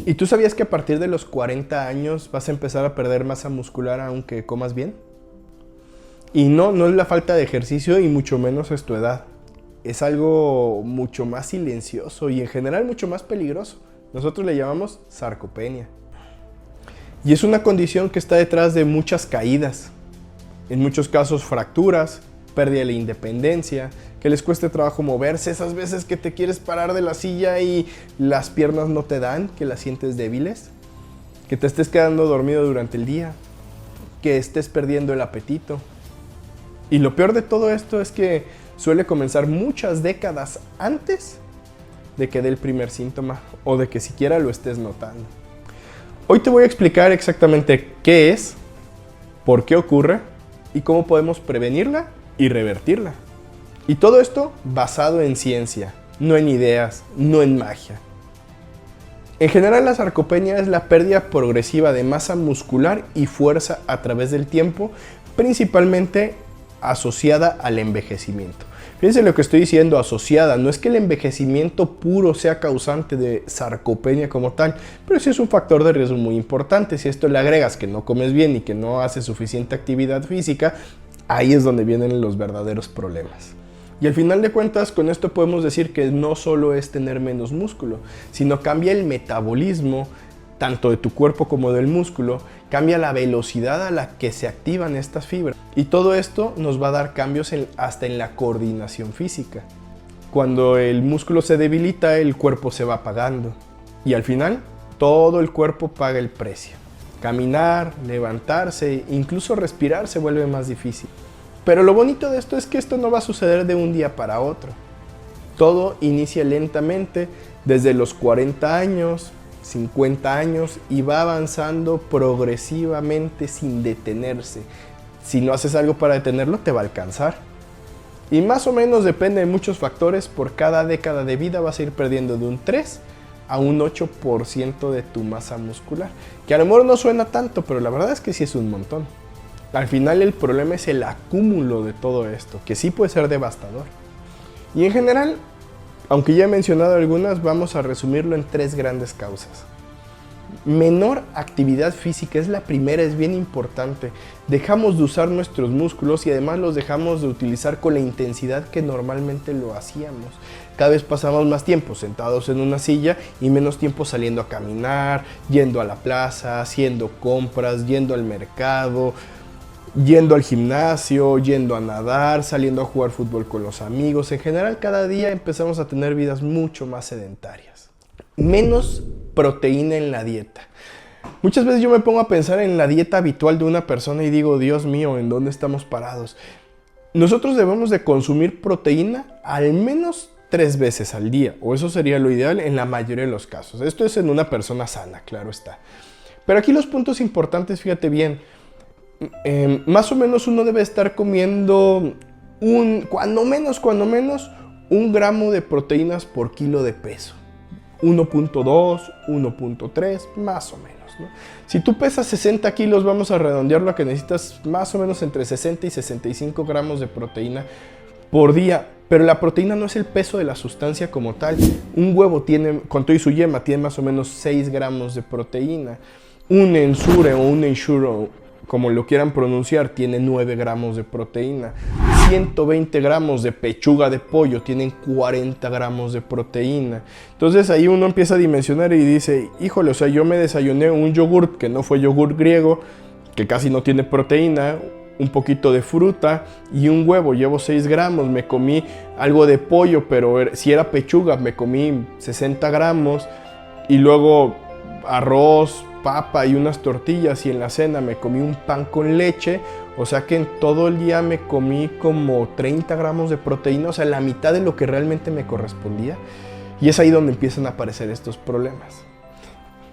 ¿Y tú sabías que a partir de los 40 años vas a empezar a perder masa muscular aunque comas bien? Y no es la falta de ejercicio y mucho menos es tu edad. Es algo mucho más silencioso y en general mucho más peligroso. Nosotros le llamamos sarcopenia. Y es una condición que está detrás de muchas caídas. En muchos casos fracturas, pérdida de la independencia, que les cueste trabajo moverse, esas veces que te quieres parar de la silla y las piernas no te dan, que las sientes débiles, que te estés quedando dormido durante el día, que estés perdiendo el apetito. Y lo peor de todo esto es que suele comenzar muchas décadas antes de que dé el primer síntoma o de que siquiera lo estés notando. Hoy te voy a explicar exactamente qué es, por qué ocurre y cómo podemos prevenirla y revertirla. Y todo esto basado en ciencia, no en ideas, no en magia. En general, la sarcopenia es la pérdida progresiva de masa muscular y fuerza a través del tiempo, principalmente asociada al envejecimiento. Fíjense lo que estoy diciendo, asociada. No es que el envejecimiento puro sea causante de sarcopenia como tal, pero sí es un factor de riesgo muy importante. Si a esto le agregas que no comes bien y que no haces suficiente actividad física, ahí es donde vienen los verdaderos problemas. Y al final de cuentas, con esto podemos decir que no solo es tener menos músculo, sino cambia el metabolismo, tanto de tu cuerpo como del músculo, cambia la velocidad a la que se activan estas fibras. Y todo esto nos va a dar cambios hasta en la coordinación física. Cuando el músculo se debilita, el cuerpo se va apagando. Y al final, todo el cuerpo paga el precio. Caminar, levantarse, incluso respirar se vuelve más difícil. Pero lo bonito de esto es que esto no va a suceder de un día para otro. Todo inicia lentamente desde los 40 años, 50 años y va avanzando progresivamente sin detenerse. Si no haces algo para detenerlo, te va a alcanzar. Y más o menos depende de muchos factores. Por cada década de vida vas a ir perdiendo de un 3 a un 8% de tu masa muscular. Que a lo mejor no suena tanto, pero la verdad es que sí es un montón. Al final el problema es el acúmulo de todo esto, que sí puede ser devastador. Y en general, aunque ya he mencionado algunas, vamos a resumirlo en 3 grandes causas. Menor actividad física es la primera, es bien importante. Dejamos de usar nuestros músculos y además los dejamos de utilizar con la intensidad que normalmente lo hacíamos. Cada vez pasamos más tiempo sentados en una silla y menos tiempo saliendo a caminar, yendo a la plaza, haciendo compras, yendo al mercado, yendo al gimnasio, yendo a nadar, saliendo a jugar fútbol con los amigos. En general, cada día empezamos a tener vidas mucho más sedentarias. Menos proteína en la dieta. Muchas veces yo me pongo a pensar en la dieta habitual de una persona y digo, Dios mío, ¿en dónde estamos parados? Nosotros debemos de consumir proteína al menos 3 veces al día, o eso sería lo ideal en la mayoría de los casos. Esto es en una persona sana, claro está. Pero aquí los puntos importantes, fíjate bien, más o menos uno debe estar comiendo cuando menos 1 gramo de proteínas por kilo de peso. 1.2, 1.3, más o menos, ¿no? Si tú pesas 60 kilos, vamos a redondearlo a que necesitas más o menos entre 60 y 65 gramos de proteína por día. Pero la proteína no es el peso de la sustancia como tal. Un huevo tiene, con todo y su yema, tiene más o menos 6 gramos de proteína. Un ensure o un ensure, como lo quieran pronunciar, tiene 9 gramos de proteína. 120 gramos de pechuga de pollo tienen 40 gramos de proteína. Entonces ahí uno empieza a dimensionar y dice, híjole, o sea, yo me desayuné un yogurt que no fue yogurt griego, que casi no tiene proteína, un poquito de fruta y un huevo, llevo 6 gramos, me comí algo de pollo, pero si era pechuga, me comí 60 gramos y luego arroz, papa y unas tortillas, y en la cena me comí un pan con leche, o sea que en todo el día me comí como 30 gramos de proteína, o sea, la mitad de lo que realmente me correspondía, y es ahí donde empiezan a aparecer estos problemas.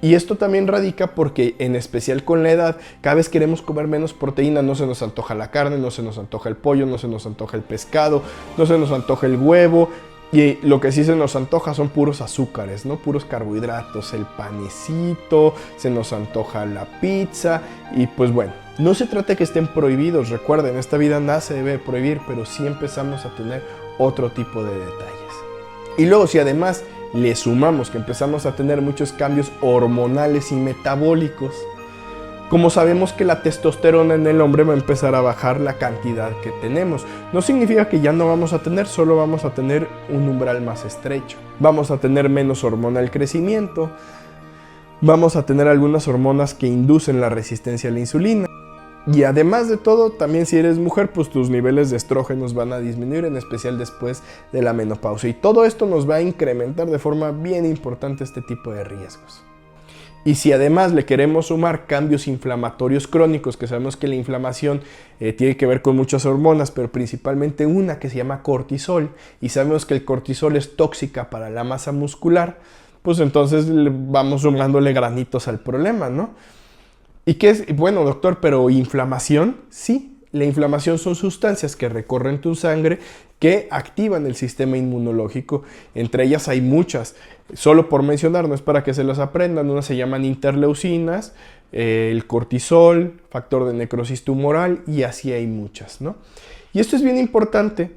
Y esto también radica porque, en especial con la edad, cada vez queremos comer menos proteína, no se nos antoja la carne, no se nos antoja el pollo, no se nos antoja el pescado, no se nos antoja el huevo, y lo que sí se nos antoja son puros azúcares, ¿no? Puros carbohidratos, el panecito, se nos antoja la pizza y pues bueno, no se trata de que estén prohibidos, recuerden, en esta vida nada se debe prohibir, pero sí empezamos a tener otro tipo de detalles. Y luego si además le sumamos que empezamos a tener muchos cambios hormonales y metabólicos, como sabemos que la testosterona en el hombre va a empezar a bajar la cantidad que tenemos. No significa que ya no vamos a tener, solo vamos a tener un umbral más estrecho. Vamos a tener menos hormona al crecimiento, vamos a tener algunas hormonas que inducen la resistencia a la insulina. Y además de todo, también si eres mujer, pues tus niveles de estrógenos van a disminuir, en especial después de la menopausia. Y todo esto nos va a incrementar de forma bien importante este tipo de riesgos. Y si además le queremos sumar cambios inflamatorios crónicos, que sabemos que la inflamación tiene que ver con muchas hormonas, pero principalmente una que se llama cortisol, y sabemos que el cortisol es tóxica para la masa muscular, pues entonces vamos sumándole granitos al problema, ¿no? ¿Y qué es? Bueno, doctor, pero ¿inflamación? Sí, la inflamación son sustancias que recorren tu sangre que activan el sistema inmunológico. Entre ellas hay muchas. Solo por mencionar, no es para que se las aprendan. Unas se llaman interleucinas, el cortisol, factor de necrosis tumoral, y así hay muchas, ¿no? Y esto es bien importante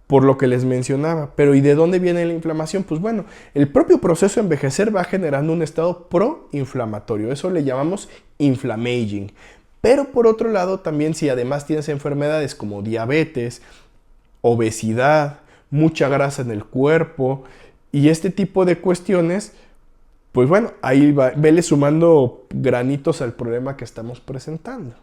por lo que les mencionaba. Pero ¿y de dónde viene la inflamación? Pues bueno, el propio proceso de envejecer va generando un estado proinflamatorio. Eso le llamamos inflammaging. Pero por otro lado, también si además tienes enfermedades como diabetes, obesidad, mucha grasa en el cuerpo y este tipo de cuestiones, pues bueno, ahí vele sumando granitos al problema que estamos presentando.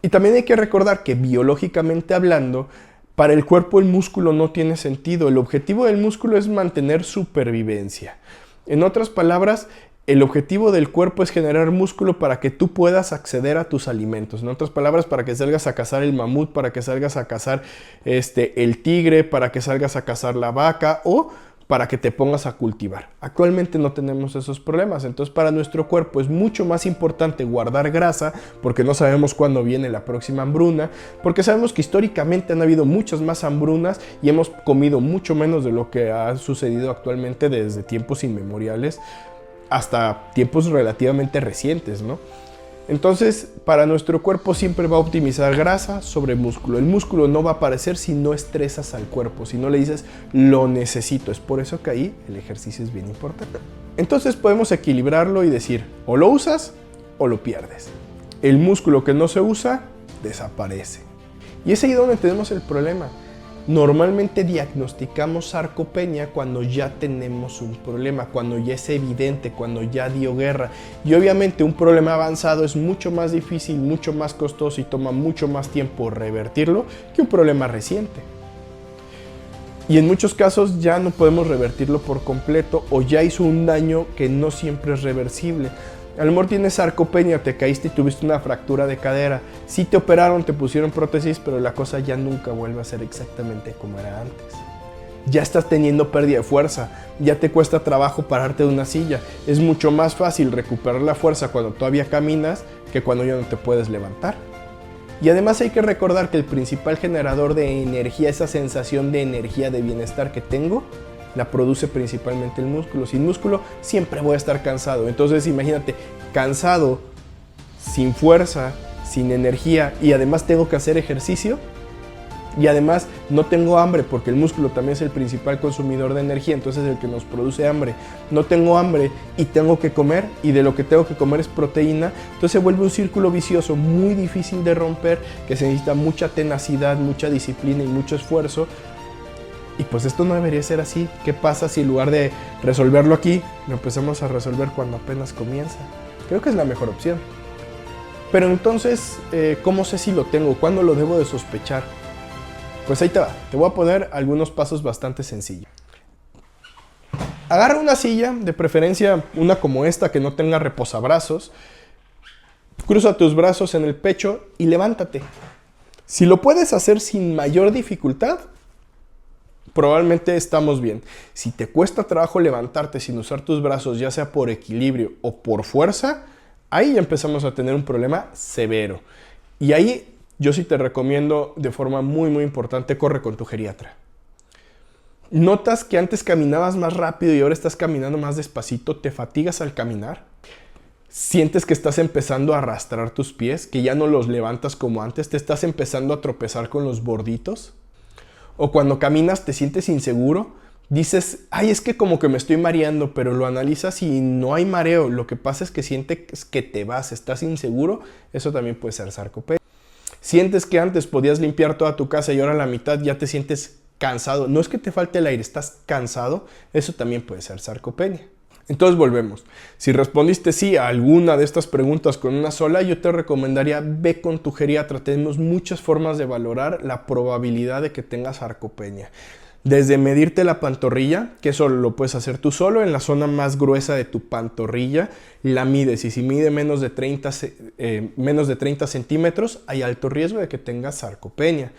Y también hay que recordar que biológicamente hablando, para el cuerpo el músculo no tiene sentido. El objetivo del músculo es mantener supervivencia. En otras palabras, el objetivo del cuerpo es generar músculo para que tú puedas acceder a tus alimentos. En otras palabras, para que salgas a cazar el mamut, para que salgas a cazar el tigre, para que salgas a cazar la vaca o para que te pongas a cultivar. Actualmente no tenemos esos problemas, entonces para nuestro cuerpo es mucho más importante guardar grasa porque no sabemos cuándo viene la próxima hambruna, porque sabemos que históricamente han habido muchas más hambrunas y hemos comido mucho menos de lo que ha sucedido actualmente desde tiempos inmemoriales hasta tiempos relativamente recientes, ¿no? Entonces, para nuestro cuerpo siempre va a optimizar grasa sobre músculo. El músculo no va a aparecer si no estresas al cuerpo, si no le dices lo necesito. Es por eso que ahí el ejercicio es bien importante. Entonces podemos equilibrarlo y decir, o lo usas o lo pierdes. El músculo que no se usa, desaparece. Y es ahí donde tenemos el problema. Normalmente diagnosticamos sarcopenia cuando ya tenemos un problema, cuando ya es evidente, cuando ya dio guerra. Y obviamente un problema avanzado es mucho más difícil, mucho más costoso y toma mucho más tiempo revertirlo que un problema reciente. Y en muchos casos ya no podemos revertirlo por completo o ya hizo un daño que no siempre es reversible. A lo mejor tienes sarcopenia, te caíste y tuviste una fractura de cadera. Sí te operaron, te pusieron prótesis, pero la cosa ya nunca vuelve a ser exactamente como era antes. Ya estás teniendo pérdida de fuerza, ya te cuesta trabajo pararte de una silla. Es mucho más fácil recuperar la fuerza cuando todavía caminas que cuando ya no te puedes levantar. Y además hay que recordar que el principal generador de energía, esa sensación de energía, de bienestar que tengo, la produce principalmente el músculo. Sin músculo siempre voy a estar cansado. Entonces imagínate, cansado, sin fuerza, sin energía y además tengo que hacer ejercicio y además no tengo hambre porque el músculo también es el principal consumidor de energía, entonces es el que nos produce hambre. No tengo hambre y tengo que comer y de lo que tengo que comer es proteína, entonces se vuelve un círculo vicioso muy difícil de romper que se necesita mucha tenacidad, mucha disciplina y mucho esfuerzo. Y pues esto no debería ser así. ¿Qué pasa si en lugar de resolverlo aquí, lo empezamos a resolver cuando apenas comienza? Creo que es la mejor opción. Pero entonces, ¿cómo sé si lo tengo? ¿Cuándo lo debo de sospechar? Pues ahí te va. Te voy a poner algunos pasos bastante sencillos. Agarra una silla, de preferencia una como esta que no tenga reposabrazos. Cruza tus brazos en el pecho y levántate. Si lo puedes hacer sin mayor dificultad, probablemente estamos bien. Si te cuesta trabajo levantarte sin usar tus brazos, ya sea por equilibrio o por fuerza, ahí ya empezamos a tener un problema severo. Y ahí yo sí te recomiendo de forma muy importante, corre con tu geriatra. ¿Notas que antes caminabas más rápido y ahora estás caminando más despacito? ¿Te fatigas al caminar? ¿Sientes que estás empezando a arrastrar tus pies? ¿Que ya no los levantas como antes? ¿Te estás empezando a tropezar con los borditos? ¿O cuando caminas te sientes inseguro? Dices, ay, es que como que me estoy mareando, pero lo analizas y no hay mareo. Lo que pasa es que sientes que te vas, estás inseguro. Eso también puede ser sarcopenia. Sientes que antes podías limpiar toda tu casa y ahora a la mitad ya te sientes cansado. No es que te falte el aire, estás cansado. Eso también puede ser sarcopenia. Entonces volvemos. Si respondiste sí a alguna de estas preguntas con una sola, yo te recomendaría ve con tu geriatra. Tenemos muchas formas de valorar la probabilidad de que tengas sarcopenia. Desde medirte la pantorrilla, que eso lo puedes hacer tú solo, en la zona más gruesa de tu pantorrilla, la mides y si mide menos de 30 centímetros, hay alto riesgo de que tengas sarcopenia.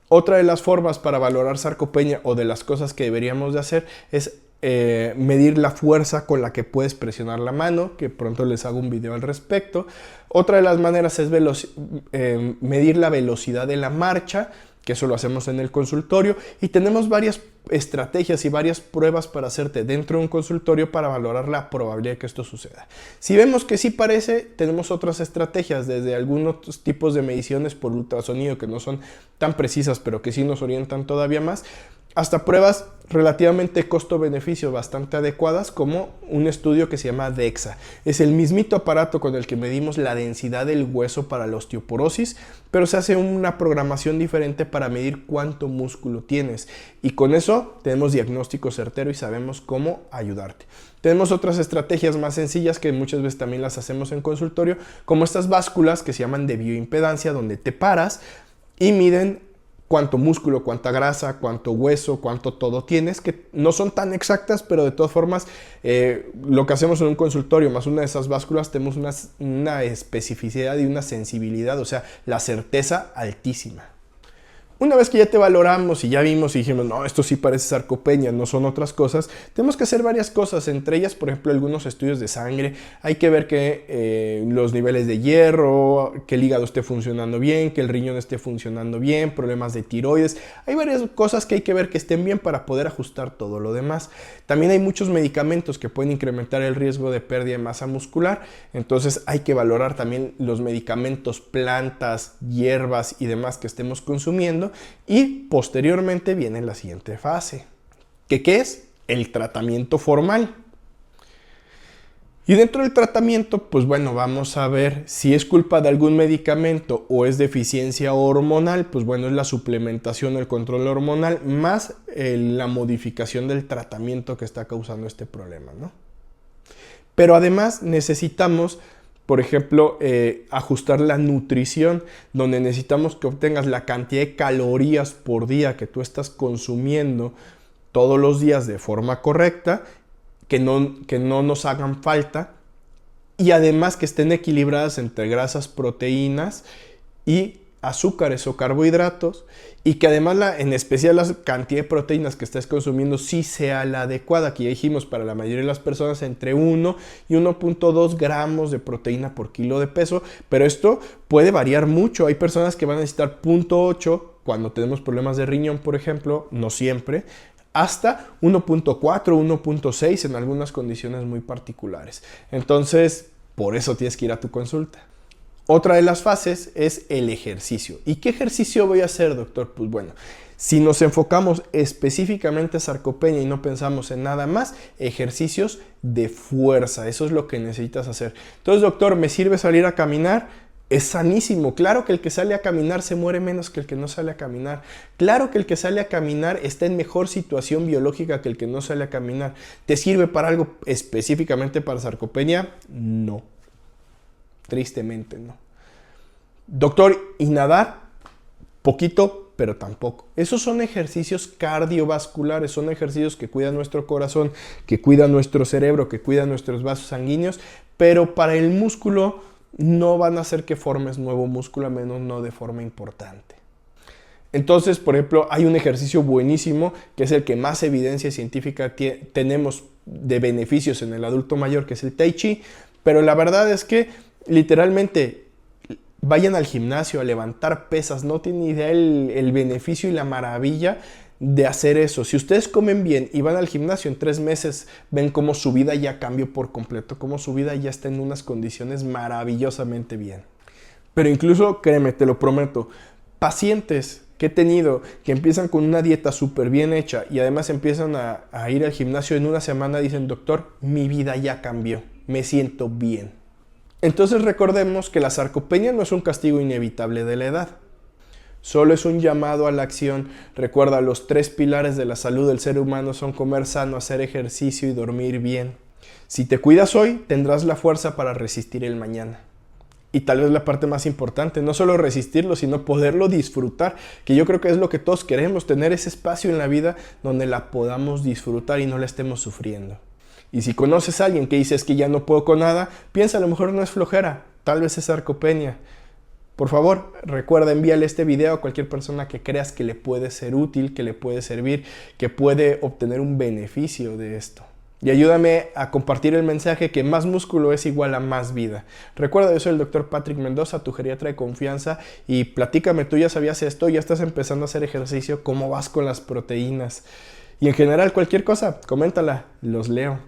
Otra de las formas para valorar sarcopenia o de las cosas que deberíamos de hacer es medir la fuerza con la que puedes presionar la mano, que pronto les hago un video al respecto. Otra de las maneras es medir la velocidad de la marcha, que eso lo hacemos en el consultorio, y tenemos varias estrategias y varias pruebas para hacerte dentro de un consultorio para valorar la probabilidad de que esto suceda. Si vemos que sí parece, tenemos otras estrategias, desde algunos tipos de mediciones por ultrasonido que no son tan precisas, pero que sí nos orientan todavía más, hasta pruebas relativamente costo-beneficio bastante adecuadas, como un estudio que se llama DEXA. Es el mismito aparato con el que medimos la densidad del hueso para la osteoporosis, pero se hace una programación diferente para medir cuánto músculo tienes. Y con eso tenemos diagnóstico certero y sabemos cómo ayudarte. Tenemos otras estrategias más sencillas que muchas veces también las hacemos en consultorio, como estas básculas que se llaman de bioimpedancia, donde te paras y miden cuánto músculo, cuánta grasa, cuánto hueso, cuánto todo tienes, que no son tan exactas, pero de todas formas lo que hacemos en un consultorio más una de esas básculas tenemos una especificidad y una sensibilidad, o sea, la certeza altísima. Una vez que ya te valoramos y ya vimos y dijimos, no, esto sí parece sarcopenia, no son otras cosas, tenemos que hacer varias cosas, entre ellas, por ejemplo, algunos estudios de sangre. Hay que ver que los niveles de hierro, que el hígado esté funcionando bien, que el riñón esté funcionando bien, problemas de tiroides. Hay varias cosas que hay que ver que estén bien para poder ajustar todo lo demás. También hay muchos medicamentos que pueden incrementar el riesgo de pérdida de masa muscular, entonces hay que valorar también los medicamentos, plantas, hierbas y demás que estemos consumiendo. Y posteriormente viene la siguiente fase, que ¿qué es? El tratamiento formal. Y dentro del tratamiento, pues bueno, vamos a ver si es culpa de algún medicamento o es deficiencia hormonal, pues bueno, es la suplementación, el control hormonal, más la modificación del tratamiento que está causando este problema, ¿no? Pero además necesitamos, por ejemplo, ajustar la nutrición, donde necesitamos que obtengas la cantidad de calorías por día que tú estás consumiendo todos los días de forma correcta, que no nos hagan falta, y además que estén equilibradas entre grasas, proteínas y azúcares o carbohidratos, y que además en especial la cantidad de proteínas que estés consumiendo sí sea la adecuada, que ya dijimos para la mayoría de las personas entre 1 y 1.2 gramos de proteína por kilo de peso, pero esto puede variar mucho. Hay personas que van a necesitar 0.8 cuando tenemos problemas de riñón, por ejemplo, no siempre, hasta 1.4, 1.6 en algunas condiciones muy particulares. Entonces, por eso tienes que ir a tu consulta. Otra de las fases es el ejercicio. ¿Y qué ejercicio voy a hacer, doctor? Pues bueno, si nos enfocamos específicamente a sarcopenia y no pensamos en nada más, ejercicios de fuerza, eso es lo que necesitas hacer. Entonces, doctor, ¿me sirve salir a caminar? Es sanísimo. Claro que el que sale a caminar se muere menos que el que no sale a caminar. Claro que el que sale a caminar está en mejor situación biológica que el que no sale a caminar. ¿Te sirve para algo específicamente para sarcopenia? No. Tristemente no. Doctor, ¿y nadar? Poquito, pero tampoco. Esos son ejercicios cardiovasculares, son ejercicios que cuidan nuestro corazón, que cuidan nuestro cerebro, que cuidan nuestros vasos sanguíneos, pero para el músculo no van a hacer que formes nuevo músculo, a menos no de forma importante. Entonces, por ejemplo, hay un ejercicio buenísimo, que es el que más evidencia científica tenemos de beneficios en el adulto mayor, que es el Tai Chi, pero la verdad es que literalmente vayan al gimnasio a levantar pesas, no tienen idea el beneficio y la maravilla de hacer eso. Si ustedes comen bien y van al gimnasio, en 3 meses ven cómo su vida ya cambió por completo, cómo su vida ya está en unas condiciones maravillosamente bien. Pero incluso, créeme, te lo prometo, pacientes que he tenido que empiezan con una dieta súper bien hecha y además empiezan a ir al gimnasio en una semana, dicen, doctor, mi vida ya cambió, me siento bien. Entonces recordemos que la sarcopenia no es un castigo inevitable de la edad. Solo es un llamado a la acción. Recuerda, los 3 pilares de la salud del ser humano son comer sano, hacer ejercicio y dormir bien. Si te cuidas hoy, tendrás la fuerza para resistir el mañana. Y tal vez la parte más importante, no solo resistirlo, sino poderlo disfrutar, que yo creo que es lo que todos queremos, tener ese espacio en la vida donde la podamos disfrutar y no la estemos sufriendo. Y si conoces a alguien que dice es que ya no puedo con nada, piensa, a lo mejor no es flojera, tal vez es sarcopenia. Por favor, recuerda, envíale este video a cualquier persona que creas que le puede ser útil, que le puede servir, que puede obtener un beneficio de esto. Y ayúdame a compartir el mensaje que más músculo es igual a más vida. Recuerda, yo soy el Dr. Patrick Mendoza, tu geriatra de confianza, y platícame, ¿tú ya sabías esto? ¿Ya estás empezando a hacer ejercicio? ¿Cómo vas con las proteínas? Y en general, cualquier cosa, coméntala, los leo.